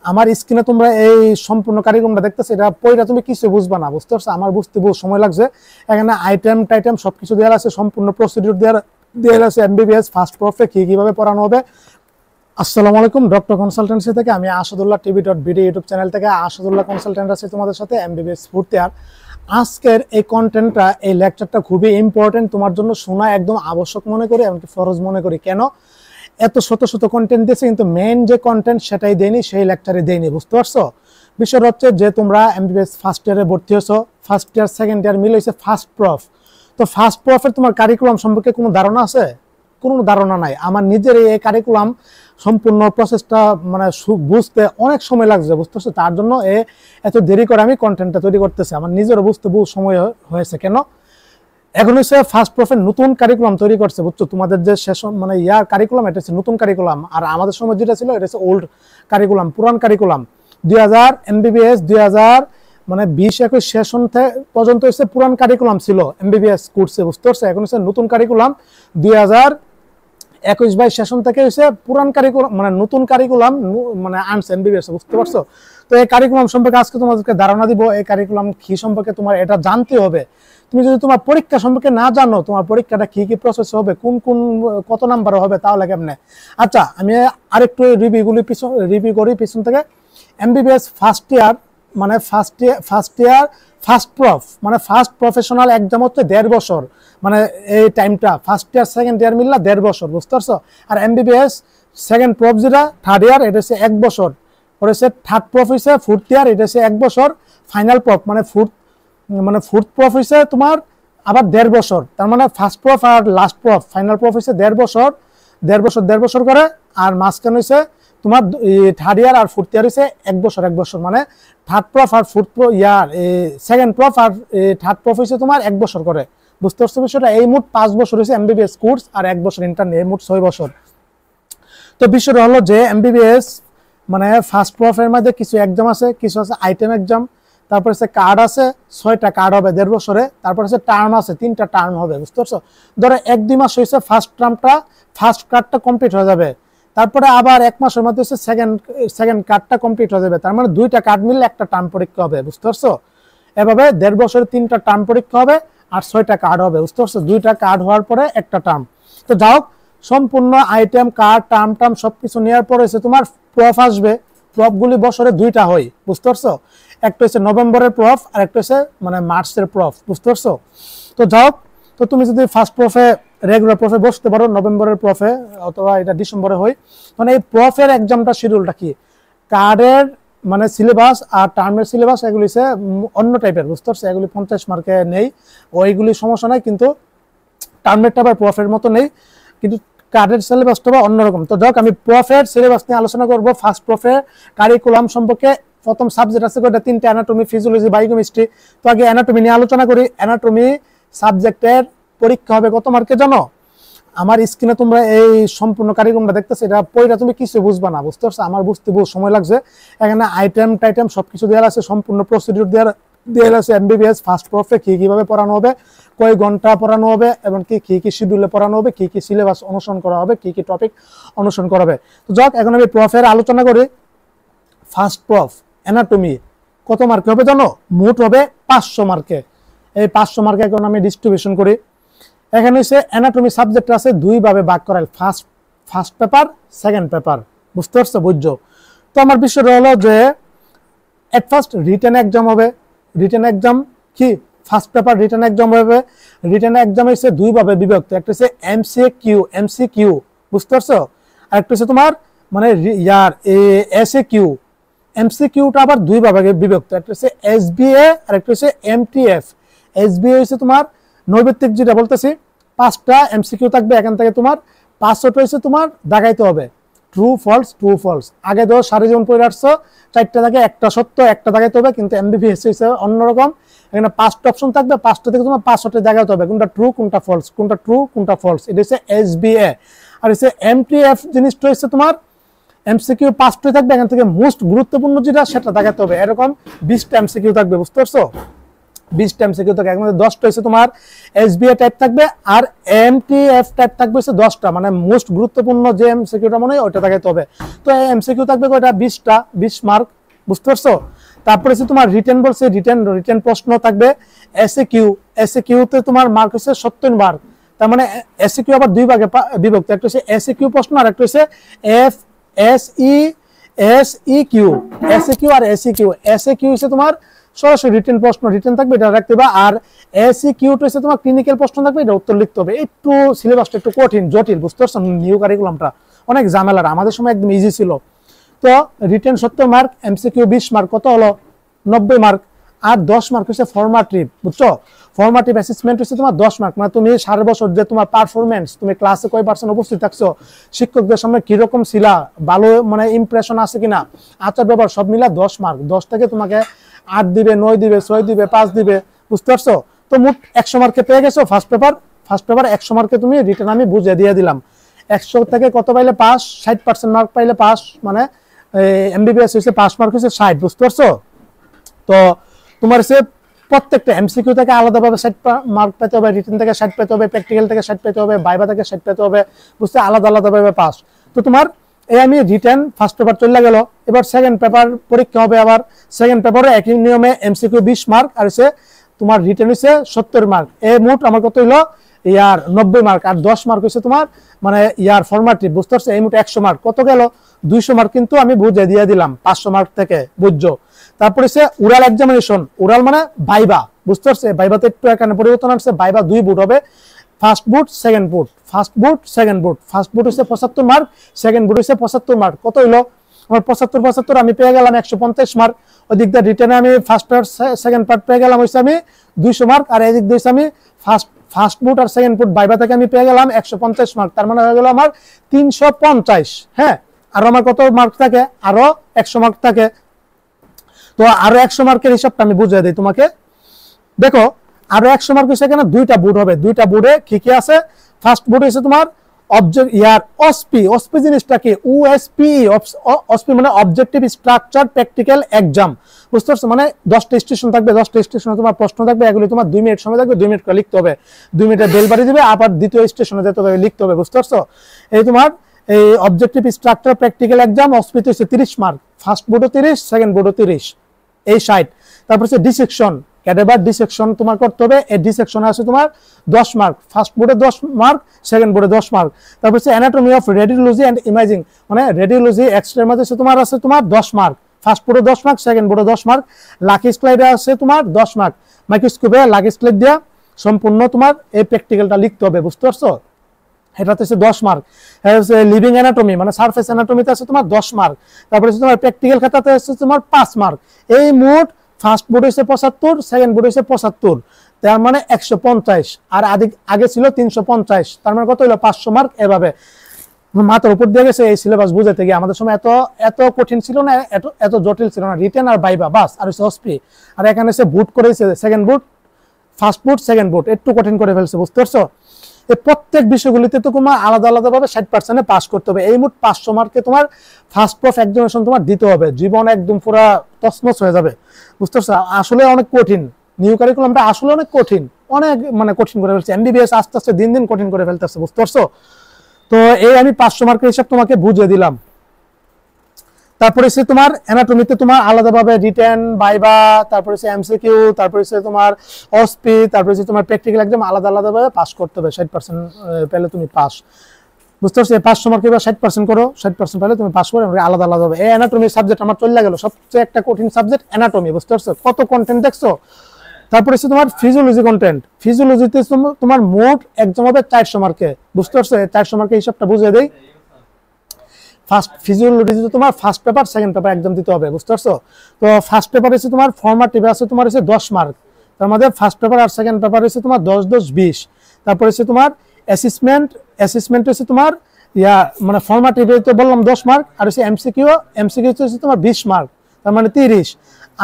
আমার স্ক্রিনে তোমরা এই সম্পূর্ণ কারিগরটা দেখতেছো, এটা পড়া তুমি কিছু বুঝবা না, বুঝতে পারছো? আমার বুঝতে বহু সময় লাগছে। এখানে আইটেম টাইটেম সবকিছু দেওয়া আছে, সম্পূর্ণ প্রসিডিউর দেওয়া আছে। এমবিবিএস ফার্স্ট প্রফে কিভাবে পড়ানো হবে। আসসালামু আলাইকুম, ডক্টর কনসালটেন্সি থেকে আমি আসাদুল্লাহ টিভি.বিডি ইউটিউব চ্যানেল থেকে আসাদুল্লাহ কনসালটেন্ট আছি তোমাদের সাথে। এমবিবিএস ফোর্থ ইয়ার আজকের এই কন্টেন্টটা, এই লেকচারটা খুবই ইম্পর্টেন্ট, তোমার জন্য শোনা একদম আবশ্যক মনে করি, এমনকি ফরজ মনে করি। কেন? এত শত শত কন্টেন্ট দিয়েছে, কিন্তু মেইন যে কন্টেন্ট সেটাই দেয়নি, সেই লেকচারে দেয়নি, বুঝতে পারছো? বিষয়টা হচ্ছে যে তোমরা এমবিবিএস ফার্স্ট ইয়ারে ভর্তি হয়েছো, ফার্স্ট ইয়ার সেকেন্ড ইয়ার মিলে হয়েছে ফার্স্ট প্রফ। তো ফার্স্ট প্রফের তোমার কারিকুলাম সম্পর্কে কোনো ধারণা আছে? কোনো ধারণা নাই। আমার নিজের এই কারিকুলাম সম্পূর্ণ প্রসেসটা মানে বুঝতে অনেক সময় লাগছে, বুঝতে পারছো? তার জন্য এত দেরি করে আমি কন্টেন্টটা তৈরি করতেছি। আমার নিজেরও বুঝতে বহু সময় হয়েছে। কেন? এখন হচ্ছে ফার্স্ট প্রফের নতুন কারিকুলাম তৈরি করছে, বুঝছো? তোমাদের যে সেশন মানে ইয়ার কারিকুলাম, এটা হচ্ছে নতুন কারিকুলাম। আর আমাদের সময় যেটা ছিল এটা হচ্ছে ওল্ড কারিকুলাম, পুরান কারিকুলাম। 2000 এমবিবিএস 2020-21 সেশন পর্যন্ত হচ্ছে পুরান কারিকুলাম ছিল এমবিবিএস কোর্সে, বুঝতে পারছো? এখন হচ্ছে নতুন কারিকুলাম 2021-22 সেশন থেকে হচ্ছে পুরান কারিকুলাম, মানে নতুন কারিকুলাম মানে আনছে এমবিবিএস, বুঝতে পারছো? তো এই কারিকুলাম সম্পর্কে আজকে তোমাদেরকে ধারণা দিব। এই কারিকুলাম কি সম্পর্কে তোমার এটা জানতে হবে। তুমি যদি তোমার পরীক্ষা সম্পর্কে না জানো, তোমার পরীক্ষাটা কি কি প্রসেস হবে, কত নাম্বার হবে, তাহলে কেমনে? আচ্ছা, আমি আরেকটু রিভিউ করি পিছন থেকে। এমবিবিএস ফার্স্ট ইয়ার মানে ফার্স্ট প্রফ মানে ফার্স্ট প্রফেশনাল এক্সাম হচ্ছে 1.5 বছর, মানে এই টাইমটা ফার্স্ট ইয়ার সেকেন্ড ইয়ার মিললা 1.5 বছর, বুঝতে পারছো? আর এমবিবিএস সেকেন্ড প্রফ যেটা থার্ড ইয়ার, এটা হচ্ছে 1 বছর। ওর হচ্ছে থার্ড প্রফ হচ্ছে ফোর্থ ইয়ার, এটা হচ্ছে 1 বছর। ফাইনাল প্রফ মানে ফোর্থ প্রফ হচ্ছে তোমার আবার 1.5 বছর। তার মানে ফার্স্ট প্রফ আর লাস্ট প্রফ, ফাইনাল প্রফ হচ্ছে 1.5 বছর করে। আর মাঝখানে হচ্ছে তোমার থার্ড ইয়ার আর ফোর্থ ইয়ার হচ্ছে 1 বছর। মানে থার্ড প্রফ আর ফোর্থ ইয়ার সেকেন্ড প্রফ আর থার্ড প্রফ হচ্ছে তোমার 1 বছর করে, বুঝতে পারছো বিষয়টা? এই মোট 5 বছর হচ্ছে এমবিবিএস কোর্স, আর 1 বছর ইন্টার্ন, এই মোট 6 বছর। তো বিষয়টা হলো যে এমবিবিএস মানে ফার্স্ট প্রফের মধ্যে কিছু এক্সাম আছে, কিছু আছে আইটেম এক্সাম, তারপর হচ্ছে কার্ড আছে, 6টা কার্ড হবে 1.5 বছরে। তারপর হচ্ছে টার্ম আছে, 3টা টার্ম হবে, বুঝতে পারছো? ধরো 1-2 মাস হয়েছে ফার্স্ট টার্মটা, ফার্স্ট কার্ডটা কমপ্লিট হয়ে যাবে। তারপরে আবার 1 মাসের মধ্যে হচ্ছে সেকেন্ড কার্ডটা কমপ্লিট হয়ে যাবে। তার মানে 2টা কার্ড মিললে একটা টার্ম পরীক্ষা হবে, বুঝতে পারছো? এভাবে 1.5 বছরে 3টা টার্ম পরীক্ষা হবে আর 6টা কার্ড হবে, বুঝতে পারছো? 2টা কার্ড হওয়ার পরে একটা টার্ম। তো যাও, সম্পূর্ণ আইটেম কার্ড টার্ম সবকিছু নেওয়ার পরে হচ্ছে তোমার প্রফ আসবে। প্রফগুলি বছরে 2টা হয়, বুঝতে পারছো? একটা হচ্ছে নভেম্বরের প্রফ আর একটা হচ্ছে মানে মার্চের প্রফ, বুঝতে পারছো? তো যাও, তো তুমি যদি ফার্স্ট প্রফে রেগুলার প্রফে বসতে পারো নভেম্বরের প্রফে, অথবা এটা ডিসেম্বরে হয়, মানে এই প্রফের এক্সামটা শিডিউলটা কি, কার্ডের মানে সিলেবাস আর টার্মের সিলেবাস এগুলি হচ্ছে অন্য টাইপের, বুঝতে পারছো? এগুলি 50 মার্কে নেই, ওইগুলি সমস্যা নাই, কিন্তু টার্মেরটা আবার প্রফের মতো নেই, কিন্তু কার্ডের সিলেবাসটা বা অন্যরকম। তো যাক, আমি প্রফের সিলেবাস নিয়ে আলোচনা করবো। ফার্স্ট প্রফের কারিকুলাম সম্পর্কে প্রথম সাবজেক্ট আছে কয়টা? 3টা, অ্যানাটমি, ফিজিওলজি, বায়োকেমিস্ট্রি। তো আগে অ্যানাটমি নিয়ে আলোচনা করি। অ্যানাটমি সাবজেক্টের পরীক্ষা হবে কত মার্কে জানো? আমার স্ক্রিনে তোমরা এই সম্পূর্ণ কারিকুলামটা দেখতেছো, এটা পড়া তুমি কিছু বুঝবা না, বুঝতে পারছো? আমার বুঝতে বহু সময় লাগছে। এখানে আইটেম টাইটেম সবকিছু দেওয়া আছে, সম্পূর্ণ প্রসিডিউর দেওয়া আছে। এমবিবিএস ফার্স্ট প্রফে কিভাবে পড়ানো হবে, কয় ঘন্টা পড়ানো হবে, এবং কি শিডিউলে পড়ানো হবে, কি সিলেবাস অনুসরণ করা হবে, কি টপিক অনুসরণ করা হবে। তো যাক, এখন আমি প্রফের আলোচনা করি। ফার্স্ট প্রফ অ্যানাটমি কত মার্কে হবে জানো? মোট হবে 500 মার্কে। এই 500 মার্কে এখন আমি ডিস্ট্রিবিউশন করি। এখানে হচ্ছে অ্যানাটমি সাবজেক্ট আছে 2 ভাবে ভাগ করা, ফার্স্ট পেপার, সেকেন্ড পেপার, বুঝতে পারছো? বুঝছো? তো আমার বিষয়টা হলো যে এট ফার্স্ট রিটেন এক্সাম হবে। রিটেন এক্সাম কি, ফার্স্ট পেপার রিটেন এক্সাম হবে। রিটেন এক্সাম হচ্ছে 2 ভাবে বিভক্ত, একটা হচ্ছে এমসিকিউ, বুঝতে পারছো? আর একটা হচ্ছে তোমার মানে ইয়ার এসএকিউ। এমসিকিউটা আবার 2 ভাগে বিভক্ত, একটা হচ্ছে এসবিএ আর একটা হচ্ছে এমটিএফ। এসবিএ হচ্ছে তোমার নৈবেত্তিক, যেটা বলতেছি 5টা এমসিকিউ থাকবে, এখান থেকে তোমার 500টা হচ্ছে তোমার দাগাইতে হবে, ট্রু ফলস। আগে ধরো সারি যেমন পড়ে আসছো, 4টা থাকে, একটা সত্য, একটা দাগাইতে হবে। কিন্তু এমবিবিএস হিসেবে অন্যরকম, এখানে 5টা অপশন থাকবে, 5টা থেকে তোমার 500টা দাগাইতে হবে, কোনটা ট্রু কোনটা ফলস। এটা হচ্ছে এসবিএ। আর হচ্ছে এমটিএফ জিনিসটা হচ্ছে তোমার এমসিকিউ 5টা থাকবে, এখান থেকে মোস্ট গুরুত্বপূর্ণ যেটা সেটা দাগাইতে হবে। এরকম 20টা এমসিকিউ থাকবে, বুঝতে পারছো? 20টা এমসিকিউ থাকে, এর মধ্যে 10টা হচ্ছে তোমার এসবিএ টাইপ থাকবে আর এমটিএফ টাইপ থাকবে হচ্ছে 10টা, মানে মোস্ট গুরুত্বপূর্ণ যে এমসিকিউটা মনে হয় ওইটা থাকতে হবে। তো এমসিকিউ থাকবে কয়টা, 20টা, 20 মার্ক, বুঝতে পারছো? তারপরে হচ্ছে তোমার রিটেন বলছে, রিটেন প্রশ্ন থাকবে। এসএকিউ তে তোমার মার্ক হচ্ছে 70 মার্ক। তার মানে এসএকিউ আবার দুই ভাগে বিভক্ত, একটা হচ্ছে এসএকিউ প্রশ্ন আর একটা হচ্ছে এসইকিউ। এসএকিউ আর এসএকিউ হচ্ছে তোমার সরাসরি রিটেন প্রশ্ন, রিটেন থাকবে, এটা রাখতে হবে। আর এসইকিউ হচ্ছে তোমার ক্লিনিক্যাল প্রশ্ন থাকবে, এটা উত্তর লিখতে হবে। একটু সিলেবাসটা একটু কঠিন, জটিল, বুঝতে পারছো? নিউ কারিকুলামটা অনেক ঝামেলার, আমাদের সময় একদম ইজি ছিল। তো রিটেন 70 মার্ক, এমসিকিউ 20 মার্ক, কত হলো 90 মার্ক। আর 10 মার্ক হচ্ছে ফরম্যাটিভ, বুঝছো? ফরম্যাটিভ অ্যাসেসমেন্ট হচ্ছে তোমার 10 মার্ক, মানে তুমি সারা বছর যে তোমার পারফরমেন্স, তুমি ক্লাসে কয় পার্সেন্ট উপস্থিত থাকছো, শিক্ষকদের সামনে কিরকম ছিলা, ভালো মানে ইমপ্রেশন আছে কিনা, আচার ব্যবহার সব মিলা 10 মার্ক। 10 থেকে তোমাকে 8 দিবে, 9 দিবে, 6 দিবে, 5 দিবে, বুঝতে পারছো? তো মোট 100 মার্কে পেয়ে গেছো ফার্স্ট পেপার 100 মার্কে তুমি রিটেন আমি বুঝিয়ে দিয়ে দিলাম। 100 থেকে কত পাইলে পাস, 60% মার্ক পাইলে পাস, মানে এমবিবিএস হচ্ছে পাস মার্ক হচ্ছে 60, বুঝতে পারছো? তো তোমার হচ্ছে প্রত্যেকটা এমসিকিউ থেকে আলাদাভাবে 60 মার্ক পেতে হবে, রিটেন থেকে 60 পেতে হবে, প্র্যাকটিক্যাল থেকে 60 পেতে হবে, ভাইভা থেকে 60 পেতে হবে, বুঝতে? আলাদা আলাদাভাবে পাস। তো তোমার এই আমি রিটেন ফার্স্ট পেপার চলে গেল, এবার সেকেন্ড পেপার পরীক্ষা হবে। আবার সেকেন্ড পেপারে একই নিয়মে এমসিকিউ 20 মার্ক আর হচ্ছে তোমার রিটেন হচ্ছে 70 মার্ক। এই মোট আমার কত হইলো ইয়ার 90 মার্ক, আর 10 মার্ক হচ্ছে তোমার মানে ইয়ার ফরম্যাটিভ, বুঝতে পারছো? এই মোট 100 মার্ক, কত গেল 200 মার্ক কিন্তু আমি বুঝে দিয়ে দিলাম 500 মার্ক থেকে, বুঝছো? তারপরে হচ্ছে ওরাল এক্সামিনেশন, ওরাল মানে ভাইবা, বুঝতে পারছো? ভাইবাতে একটু এখানে পরিবর্তন আসছে, ভাইবা 2 বুট হবে, ফার্স্ট বুট সেকেন্ড বুট, ফার্স্ট বুট সেকেন্ড বুট। ফার্স্ট বুট হচ্ছে 75 মার্ক, সেকেন্ড বুট হচ্ছে 75 মার্ক। কত হইলো আমার 75 আমি পেয়ে গেলাম 150 মার্ক। ওদিক দিয়ে রিটেনে আমি ফার্স্ট পার্ট সেকেন্ড পার্ট পেয়ে গেলাম হচ্ছে আমি 200 মার্ক, আর এদিক দিয়ে আমি ফার্স্ট বুট আর সেকেন্ড বুট ভাইবা থেকে আমি পেয়ে গেলাম 150 মার্ক। তার মানে হয়ে গেল আমার 350। হ্যাঁ, আর আমার কত মার্ক থাকে, আরো 100 মার্ক থাকে। তো আরো 100 মার্কের হিসাবটা আমি বুঝিয়ে দিই তোমাকে। দেখো আরো 100 মার্ক হচ্ছে এখানে দুইটা বুট হবে, দুইটা বুটে কি কি আছে। ফার্স্ট বুট হচ্ছে তোমার অবজেক্ট ইয়ার অসপি জিনিসটা কি, অসপি মানে অবজেক্টিভ স্ট্রাকচার প্র্যাকটিক্যাল এক্সাম, বুঝতে পারছো? মানে 10টা স্টেশন থাকবে, 10টা স্টেশনে তোমার প্রশ্ন থাকবে, এগুলো তোমার 2 মিনিট সময় থাকবে, 2 মিনিট করে লিখতে হবে, 2 মিনিটে বেল বাড়ি দিবে, আবার দ্বিতীয় স্টেশনে যেতে হবে, লিখতে হবে, বুঝতে পারছো? এই তোমার এই অবজেক্টিভ স্ট্রাকচার প্র্যাকটিক্যাল এক্সাম অসপিতে হচ্ছে 30 মার্ক, ফার্স্ট বুটও 30, সেকেন্ড বুটও 30, এই 60। তারপর হচ্ছে ডিসেকশন, ক্যাডাভার ডিসেকশন তোমার করতে হবে, এই ডিসেকশনে আছে তোমার 10 মার্ক, ফার্স্ট বোর্ডে 10 মার্ক, সেকেন্ড বোর্ডে 10 মার্ক। তারপর হচ্ছে anatomy of radiology and imaging, মানে রেডিওলজি এক্স-রে এর মধ্যে আছে তোমার 10 মার্ক, ফার্স্ট বোর্ডে 10 মার্ক, সেকেন্ড বোর্ডে 10 মার্ক। লাকি স্লাইডে আছে তোমার 10 মার্ক, মাইক্রোস্কোপে লাকি স্লাইড দিয়া সম্পূর্ণ তোমার এই প্র্যাকটিক্যালটা লিখতে হবে, বুঝতে পারছো? এটাতে হচ্ছে 10 মার্ক। লিভিং অ্যানাটমি মানে সারফেস অ্যানাটমিতে আছে তোমার 10 মার্ক। তারপরে হচ্ছে তোমার প্র্যাকটিক্যাল খাতাতে আছে তোমার 5 মার্ক। এই মোট ফার্স্ট বোর্ড হচ্ছে 75, সেকেন্ড বোর্ড হচ্ছে 75, তার মানে 150। আর আগে ছিল 350, তার মানে কত হলো 500 মার্ক। এভাবে মাথার উপর দিয়ে গেছে এই সিলেবাস বুঝাতে গিয়ে। আমাদের সময় এত কঠিন ছিল না, এত জটিল ছিল না। রিটেন আর ভাইবা বাস, আর হচ্ছে অসপি, আর এখানে এসে বুট করেছে সেকেন্ড বুট, ফার্স্ট বুট, সেকেন্ড বুট, একটু কঠিন করে ফেলছে, বুঝতে পারছো? এই প্রত্যেক বিষয়গুলিতে তো তোমার আলাদা আলাদা ভাবে 60% পাস করতে হবে। এই মোট 500 মার্কে তোমার ফার্স্ট প্রফ এক্সামিনেশন তোমার দিতে হবে, জীবন একদম পুরো তছনছ হয়ে যাবে, বুঝতে পারছো? আসলে অনেক কঠিন, নিউ কারিকুলামটা আসলে অনেক কঠিন, অনেক মানে কঠিন করে ফেলছে। এমবিবিএস আস্তে আস্তে দিন দিন কঠিন করে ফেলতেছে, বুঝতে পারছো? তো এই আমি 500 মার্কের হিসাব তোমাকে বুঝিয়ে দিলাম। তারপরে সে তোমার অ্যানাটমিতে তোমার আলাদাভাবে রিটেন, ভাইভা, তারপরে সে এমসিকিউ, তারপরে সে তোমার অসপি, তারপরে সে তোমার প্র্যাকটিক্যাল এক্সাম আলাদা আলাদাভাবে পাস করতে হবে। 60% পেলে তুমি পাস, বুঝতে পারছো? 500 মার্কে এবার 60% করো, 60% পেলে তুমি পাস করো, আলাদা আলাদা হবে। এই অ্যানাটমি সাবজেক্ট আমার চলে গেল, সবচেয়ে একটা কঠিন সাবজেক্ট অ্যানাটমি, বুঝতে পারছো? কত কন্টেন্ট দেখছো। তারপরে হচ্ছে তোমার ফিজিওলজি কন্টেন্ট, ফিজিওলজিতে তোমার মোট এক্সাম হবে 400 মার্কে, বুঝতে পারছো? 400 মার্কের হিসাবটা বুঝিয়ে দেই। ফার্স্ট ফিজিওলজিতে তোমার first paper, second paper exam দিতে হবে, বুঝতে পারছো? তো ফার্স্ট পেপার হচ্ছে তোমার ফরম্যাটিভে আছে তোমার হচ্ছে 10 মার্ক, তার মধ্যে ফার্স্ট পেপার আর সেকেন্ড পেপার হচ্ছে তোমার 10, 10, 20। তারপরে হচ্ছে তোমার অ্যাসেসমেন্ট হচ্ছে তোমার মানে ফরম্যাটিভে তো বললাম 10 মার্ক, আর হচ্ছে এমসিকিউ হচ্ছে তোমার 20 মার্ক, তার মানে 30।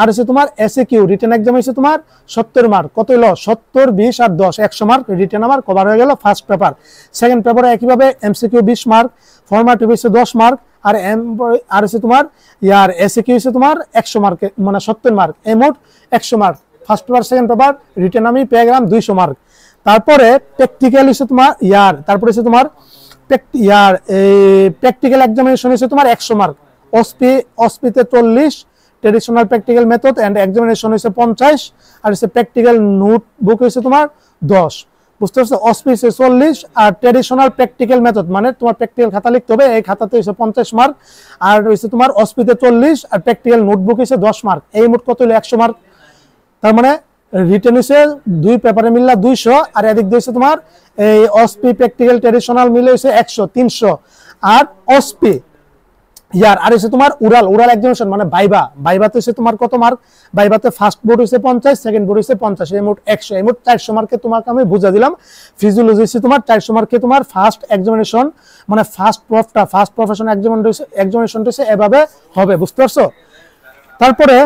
আর হচ্ছে তোমার এসএকিউ রিটেন এক্সাম হচ্ছে তোমার 70 মার্ক। কত হলো 70, 20 আর 10, 100 মার্ক রিটেন আমার কভার হয়ে গেল ফার্স্ট পেপার। সেকেন্ড পেপারে একইভাবে এমসিকিউ 20 মার্ক, ফরম্যাটিভ হচ্ছে 10 মার্ক, আর হচ্ছে তোমার এসএকিউ হচ্ছে তোমার 100 মার্ক, মানে 70 মার্ক, এই মোট 100 mark. First paper second paper written আমি পেয়ে গেলাম 200 মার্ক। তারপরে প্র্যাকটিক্যাল হচ্ছে তোমার তারপরে হচ্ছে তোমার প্র্যাকটিক্যাল এক্সামিনেশন হচ্ছে তোমার 100 মার্ক। অসপিতে 40, traditional practical method and examination হচ্ছে 50, আর হচ্ছে প্র্যাকটিক্যাল নোটবুক হচ্ছে তোমার 10। বুঝতে পারছো? অসপি হচ্ছে 40 আর ট্রেডিশনাল প্র্যাকটিক্যাল মেথড মানে তোমার প্র্যাকটিক্যাল খাতা লিখতে হবে, এই খাতাতে হচ্ছে 50 মার্ক, আর হচ্ছে তোমার অসপিতে 40 আর প্র্যাকটিক্যাল নোটবুক হচ্ছে 10 মার্ক। এই মোট কত হলো 100 মার্ক। তার মানে রিটেন হচ্ছে 2 পেপারে মিললা 200, আর এদিক দিয়ে হচ্ছে তোমার এই অসপি প্র্যাকটিক্যাল ট্রেডিশনাল মিলে হচ্ছে 100 300, আর অসপি আর হচ্ছে তোমার উরাল এক্সামিনেশন মানে বাইবাতে হচ্ছে তোমার কত মার্ক, বাইবাতে ফার্স্ট বোর্ড হচ্ছে 50, সেকেন্ড বোর্ড হচ্ছে 50, এই মোট 100, এই মোট 400 মার্কে তোমাকে আমি বুঝা দিলাম। ফিজিওলজি হচ্ছে তোমার 400 মার্কে তোমার ফার্স্ট এক্সামিনেশন মানে ফার্স্ট প্রফেশন এক্সামিনেশন হচ্ছে এভাবে হবে। বুঝতে পারছো? তারপরে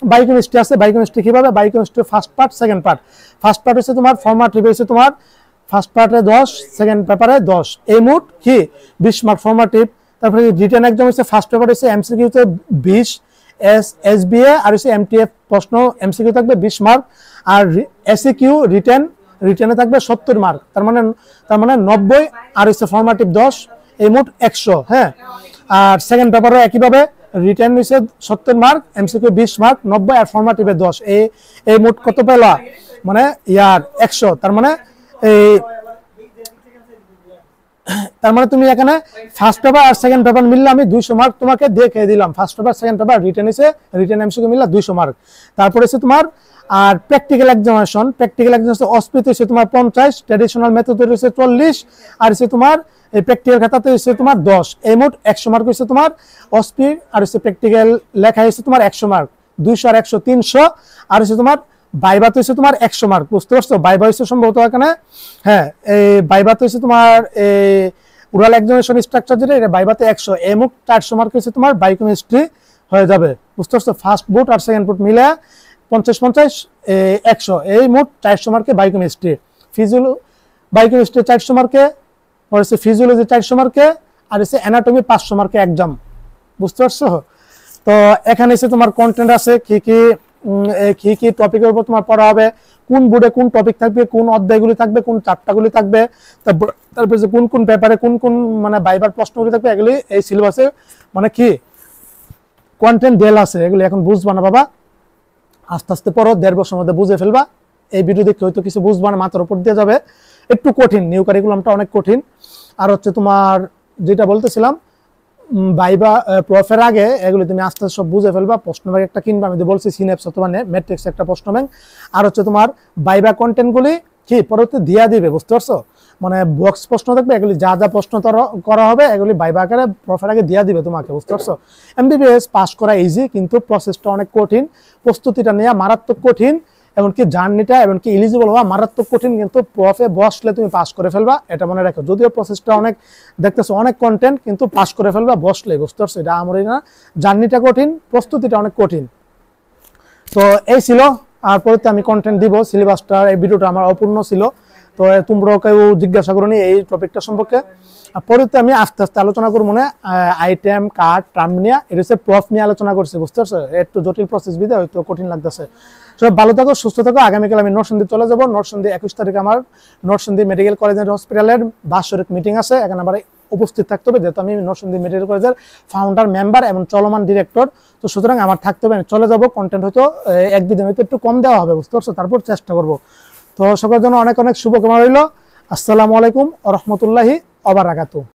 বায়োকেমিস্ট্রি আছে। বায়োকেমিস্ট্রি কিভাবে? Biochemistry first part second part. First part হচ্ছে তোমার ফর্মাটিভ হচ্ছে তোমার ফার্স্ট পার্টে 10, সেকেন্ড পেপারে 10, এই মোট কি 20 মার্ক ফর্মাটিভ। তারপরে রিটেন এক্সাম হচ্ছে ফার্স্ট পেপার হচ্ছে এমসিকিউ তে 20, এসবিএ আর হচ্ছে এমটিএফ প্রশ্ন এমসিকিউ থাকবে 20 মার্ক, আর এসিকিউ রিটেনে থাকবে 70 মার্ক। তার মানে 90, আর হচ্ছে ফর্মাটিভ 10, এই মোট 100। হ্যাঁ, আর সেকেন্ড পেপারও একইভাবে রিটেন হচ্ছে 70 মার্ক, এমসিকিউ 20 মার্ক, 90 আর ফর্মাটিভে 10, এই মোট কত পেলা মানে 100। তার মানে তুমি এখানে ফার্স্ট পেপার আর সেকেন্ড পেপার মিললে আমি 200 মার্ক তোমাকে দেখে দিলাম। First paper second paper written MCQ মিললে 200 মার্ক। তারপরে হচ্ছে তোমার আর প্র্যাকটিক্যাল এক্সামিনেশন অসপিতে হচ্ছে তোমার 50, ট্রেডিশনাল মেথডে হচ্ছে 40, আর হচ্ছে তোমার এই প্র্যাকটিক্যাল খাতাতে হচ্ছে তোমার 10, এই মোট 100 মার্ক হচ্ছে তোমার অসপি, আর হচ্ছে প্র্যাকটিক্যাল লেখা হচ্ছে তোমার 100 মার্ক, 200 আর 100 300, আর হচ্ছে তোমার বাইবাতে হচ্ছে তোমার 100 মার্ক। বুঝতে পারছো? বাইবা হচ্ছে সম্ভবত এখানে, হ্যাঁ, এই বাইবাতে হচ্ছে তোমার ওরাল এক্সামিনেশন স্ট্রাকচার যেটা, এটা বাইবাতে 100, এই মোট 400 মার্ক হচ্ছে তোমার বায়োকেমিস্ট্রি হয়ে যাবে। বুঝতে পারছো? ফার্স্ট বোর্ড আর সেকেন্ড বোর্ড মিলে 50 100, এই মোট 400 মার্কে বায়োকেমিস্ট্রি। বায়োকেমিস্ট্রি 400 মার্কে, হচ্ছে ফিজিওলজি 400 মার্কে, আর হচ্ছে অ্যানাটমি 500 মার্কে এক্সাম। বুঝতে পারছো? তো এখানে হচ্ছে তোমার কন্টেন্ট আছে কি কি টপিকের উপর তোমার পড়া হবে, কোন বোর্ডে কোন টপিক থাকবে, কোন অধ্যায়গুলি থাকবে, কোন চ্যাপ্টারগুলি থাকবে, তারপরে যে কোন কোন পেপারে কোন কোন মানে বাইবার প্রশ্নগুলি থাকবে, এগুলি এই সিলেবাসে মানে কি কন্টেন্ট দেল আছে। এগুলি এখন বুঝবা না বাবা, আস্তে আস্তে পড়ো, 1.5 বছরের মধ্যে বুঝে ফেলবা। এই ভিডিও দেখে হয়তো কিছু বুঝবা না, মাথার উপর দিয়ে যাবে, একটু কঠিন, নিউ কারিকুলামটা অনেক কঠিন। আর হচ্ছে তোমার যেটা বলতেছিলাম বাইবা প্রফের আগে এগুলি তুমি আস্তে আস্তে সব বুঝে ফেলবা। প্রশ্ন ব্যাংক একটা কিনবা, আমি বলছি সিনেপস অথবা ম্যাট্রিক্স একটা প্রশ্ন ব্যাংক। আর হচ্ছে তোমার বাইবা কন্টেন্টগুলি কি পরবর্তী দিয়া দিবে। বুঝতে পারছো? মানে বক্স প্রশ্ন থাকবে, এগুলি যা যা প্রশ্ন করা হবে এগুলি বাইবা আকারে প্রফের আগে দিয়া দিবে তোমাকে। বুঝতে পারছো? এমবিবিএস পাস করা ইজি, কিন্তু প্রসেসটা অনেক কঠিন, প্রস্তুতিটা নেওয়া মারাত্মক কঠিন, এমনকি জার্নিটা এমনকি এলিজিবল হওয়া মারাত্মক কঠিন, কিন্তু প্রফে বসলে তুমি পাস করে ফেলবা, এটা মনে রাখো। যদিও প্রসেসটা অনেক দেখতেছো অনেক কন্টেন্ট, কিন্তু পাস করে ফেলবা বসলে। বুঝতে পারছো? এটা আমারই না, জার্নিটা কঠিন, প্রস্তুতিটা অনেক কঠিন। তো এই ছিল, আর পরে আমি কন্টেন্ট দিব। সিলেবাসটা এই ভিডিওটা আমার অপূর্ণ ছিল, তো তোমরা কেউ জিজ্ঞাসা করোনি এই টপিকটা সম্পর্কে। পরে আমি আস্তে আস্তে আলোচনা করবো, মানে আইটেম কার্ড টার্ম নিয়ে, এটা হচ্ছে প্রফ নিয়ে আলোচনা করছি। বুঝতে পারছো? একটু জটিল প্রসেস বিধে হয়তো কঠিন লাগতেছে। সব ভালো থাকো, সুস্থ থাকো। আগামীকাল আমি নরসিংদী চলে যাবো। নরসিংদী 21 তারিখে আমার নরসিংদী মেডিকেল কলেজ এন্ড হসপিটালের বাৎসরিক মিটিং আছে, এখানে আমার উপস্থিত থাকতে হবে, যেহেতু আমি নরসিংদী মেডিকেল কলেজের ফাউন্ডার মেম্বার এবং চলমান ডিরেক্টর। তো সুতরাং আমার থাকতে হবে, আমি চলে যাবো। কন্টেন্ট হয়তো একদিনের হয়তো একটু কম দেওয়া হবে। বুঝতে পারছো? তারপর চেষ্টা করবো। তো সকলের জন্য অনেক অনেক শুভকামনা রইল। আসসালামু আলাইকুম ওয়া রাহমাতুল্লাহি ওয়া বারাকাতুহু।